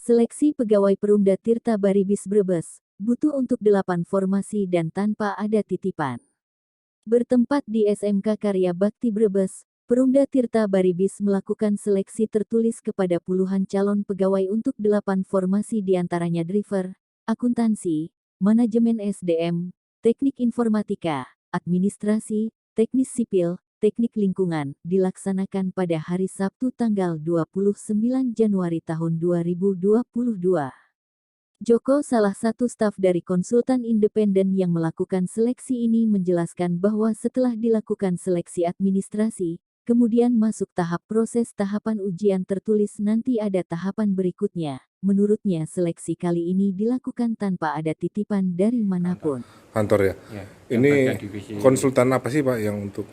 Seleksi pegawai Perumda Tirta Baribis Brebes, butuh untuk 8 formasi dan tanpa ada titipan. Bertempat di SMK Karya Bakti Brebes, Perumda Tirta Baribis melakukan seleksi tertulis kepada puluhan calon pegawai untuk 8 formasi diantaranya driver, akuntansi, manajemen SDM, teknik informatika, administrasi, teknis sipil, teknik lingkungan, dilaksanakan pada hari Sabtu tanggal 29 Januari tahun 2022. Joko, salah satu staf dari konsultan independen yang melakukan seleksi ini, menjelaskan bahwa setelah dilakukan seleksi administrasi, kemudian masuk tahap proses tahapan ujian tertulis, nanti ada tahapan berikutnya. Menurutnya seleksi kali ini dilakukan tanpa ada titipan dari manapun. Kantor ya? Ini konsultan apa sih Pak yang untuk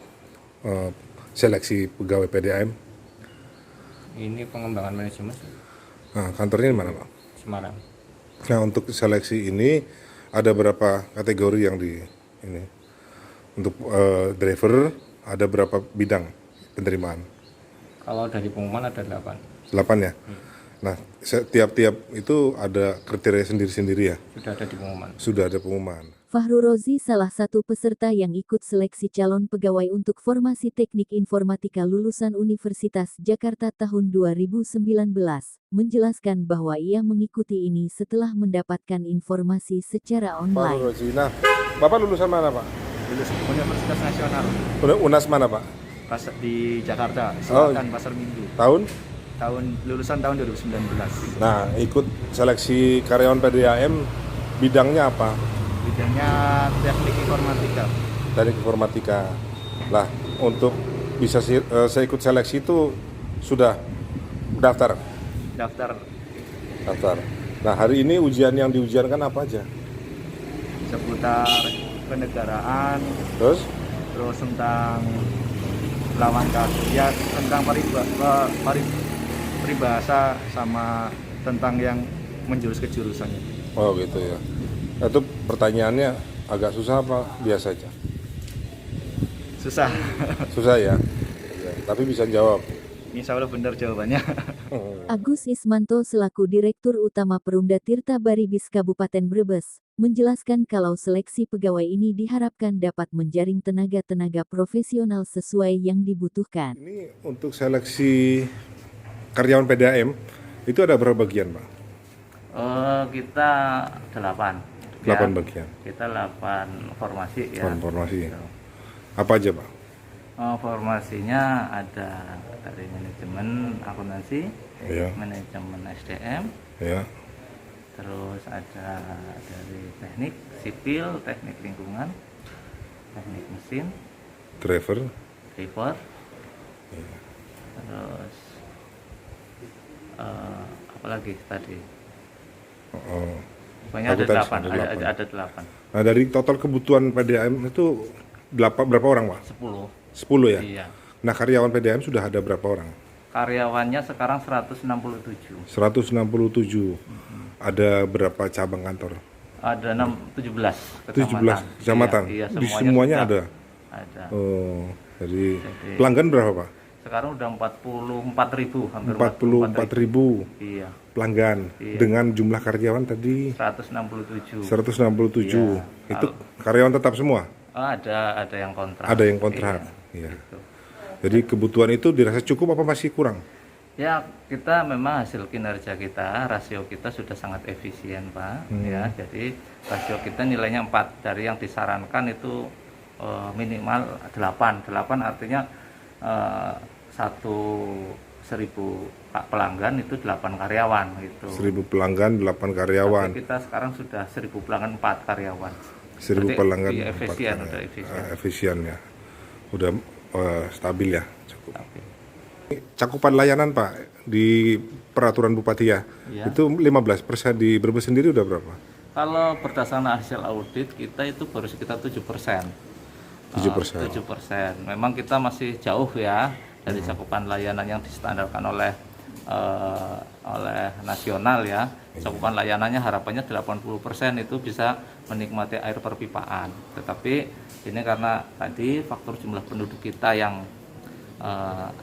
seleksi pegawai PDAM? Ini pengembangan manajemen. Nah, kantornya di mana Pak? Semarang. Nah, untuk seleksi ini ada berapa kategori yang di ini? Untuk driver ada berapa bidang penerimaan? Kalau dari pengumuman ada 8. 8 ya? Nah, tiap-tiap itu ada kriteria sendiri-sendiri ya? Sudah ada di pengumuman. Sudah ada pengumuman. Fahru Rozi, salah satu peserta yang ikut seleksi calon pegawai untuk formasi teknik informatika lulusan Universitas Jakarta tahun 2019, menjelaskan bahwa ia mengikuti ini setelah mendapatkan informasi secara Fahru online. Rozi. Nah, Bapak lulusan mana Pak? Lulus Universitas Nasional. UNAS mana Pak? Di Jakarta, Selatan, Pasar Minggu. Lulusan tahun 2019. Nah, ikut seleksi karyawan PDAM, bidangnya apa? Bidangnya teknik informatika. Teknik informatika. Lah, untuk bisa saya ikut seleksi itu sudah daftar? Daftar Daftar. Nah, hari ini ujian yang diujiankan apa aja? seputar kenegaraan, Terus? tentang lawan kasus, ya tentang peribahasa sama tentang yang menjurus ke jurusannya. Oh gitu ya. Itu pertanyaannya agak susah apa biasa aja? Susah. Susah ya? Ya, tapi bisa jawab. Insya Allah benar jawabannya. Agus Ismanto selaku Direktur Utama Perumda Tirta Baribis Kabupaten Brebes, menjelaskan kalau seleksi pegawai ini diharapkan dapat menjaring tenaga-tenaga profesional sesuai yang dibutuhkan. Ini untuk seleksi karyawan PDAM, itu ada berapa bagian Pak? Kita 8. 8 bagian. Kita 8 formasi ya. Formasi. Apa aja Pak? Formasinya ada dari manajemen akuntansi, Ya. manajemen SDM, Ya. terus ada dari teknik sipil, teknik lingkungan, teknik mesin, Driver. driver, Ya. terus apa lagi tadi? Oh. Pokoknya ada Akuntansi, 8. Ada 8. Nah, dari total kebutuhan PDAM itu berapa orang Pak? 10. 10 ya? Iya. Nah, karyawan PDAM sudah ada berapa orang? Karyawannya sekarang 167. 167. Ada berapa cabang kantor? Ada 17 17 kecamatan. Iya, Di semuanya ada. Ada. Oh, jadi pelanggan berapa Pak? Sekarang udah 44.000, hampir 44.000 Iya, pelanggan. Iya. Dengan jumlah karyawan tadi 167. 167. Iya. Itu karyawan tetap semua? Ada yang kontrak. Ada yang kontrak. Iya. Gitu. Jadi kebutuhan itu dirasa cukup apa masih kurang? Ya, kita memang hasil kinerja kita, rasio kita sudah sangat efisien, Pak. Ya, jadi rasio kita nilainya 4. Dari yang disarankan itu minimal 8. 8 artinya 1.000 pelanggan itu 8 karyawan gitu. 1.000 pelanggan, 8 karyawan. Tapi kita sekarang sudah 1.000 pelanggan 4 karyawan. 1.000 pelanggan, iya, 4 efisien, karyawan. udah efisien. Efisien ya. Udah stabil ya, cukup. Oke. Cakupan layanan Pak di peraturan Bupati ya, Iya. itu 15%, di Brebes sendiri udah berapa? Kalau berdasarkan hasil audit kita itu baru sekitar 7%. 7%. 7%. Memang kita masih jauh ya dari cakupan layanan yang distandarkan oleh nasional ya. Cakupan layanannya harapannya 80% itu bisa menikmati air perpipaan. Tetapi ini karena tadi faktor jumlah penduduk kita yang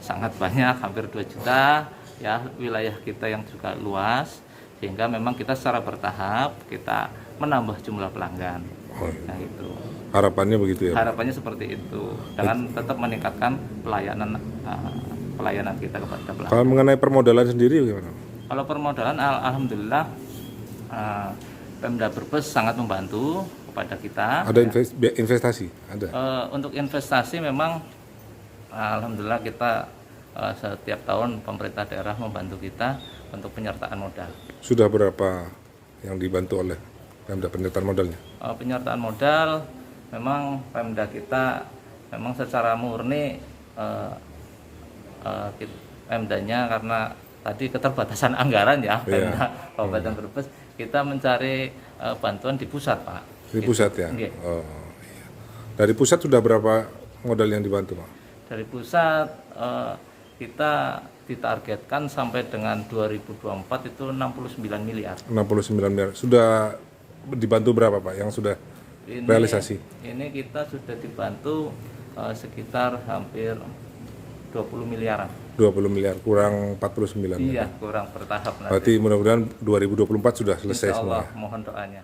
sangat banyak, hampir 2 juta ya, wilayah kita yang juga luas, sehingga memang kita secara bertahap kita menambah jumlah pelanggan. Oh, iya. Nah itu Harapannya begitu ya, Pak? harapannya seperti itu, dengan tetap meningkatkan pelayanan kita kepada pelanggan. Kalau mengenai permodalan sendiri bagaimana? Kalau permodalan, alhamdulillah Pemda Brebes sangat membantu kepada kita. Ada investasi? Ada? Untuk investasi memang alhamdulillah kita setiap tahun pemerintah daerah membantu kita untuk penyertaan modal. Sudah berapa yang dibantu oleh Pemda penyertaan modalnya? Penyertaan modal memang Pemda kita memang secara murni Pemdanya karena tadi keterbatasan anggaran ya, Pemda Kabupaten Brebes, kita mencari bantuan di pusat, Pak. Di pusat ya? Iya. Oh, iya. Dari pusat sudah berapa modal yang dibantu, Pak? Dari pusat kita ditargetkan sampai dengan 2024 itu 69 miliar. 69 miliar. Sudah dibantu berapa, Pak, yang sudah realisasi? Ini kita sudah dibantu sekitar hampir 20 miliaran. 20 miliar, kurang 49 miliar. Iya, kurang bertahap nanti. Berarti mudah-mudahan 2024 sudah selesai Insya Allah, semua. mohon doanya.